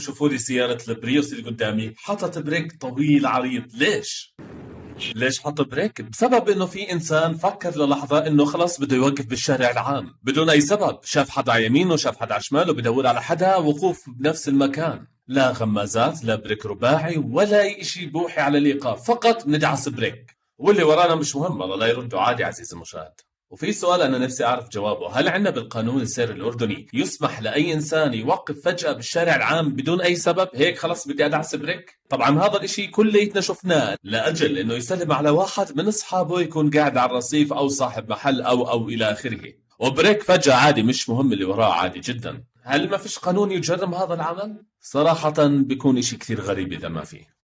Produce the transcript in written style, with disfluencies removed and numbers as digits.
شوفوا لي سيارة البريوس اللي قدامي حطت بريك طويل عريض. ليش حط بريك؟ بسبب انه في انسان فكر للحظة انه خلاص بده يوقف بالشارع العام بدون اي سبب، شاف حدا على يمينه شاف حدا على شماله بدور على حدا وقوف بنفس المكان، لا غمازات لا بريك رباعي ولا اي شيء بوحي على الايقاف، فقط ندعس بريك. واللي ورانا مش مهم، والله لا يردوا عادي عزيزي المشاهد. وفي سؤال أنا نفسي أعرف جوابه، هل عندنا بالقانون السير الأردني يسمح لأي إنسان يوقف فجأة بالشارع العام بدون أي سبب، هيك خلص بدي أدعس بريك؟ طبعا هذا الإشي كليتنا شفناه لأجل إنه يسلم على واحد من أصحابه يكون قاعد على الرصيف أو صاحب محل أو إلى آخره، وبريك فجأة عادي مش مهم اللي وراه عادي جدا. هل ما فيش قانون يجرم هذا العمل؟ صراحة بيكون إشي كثير غريب إذا ما فيه.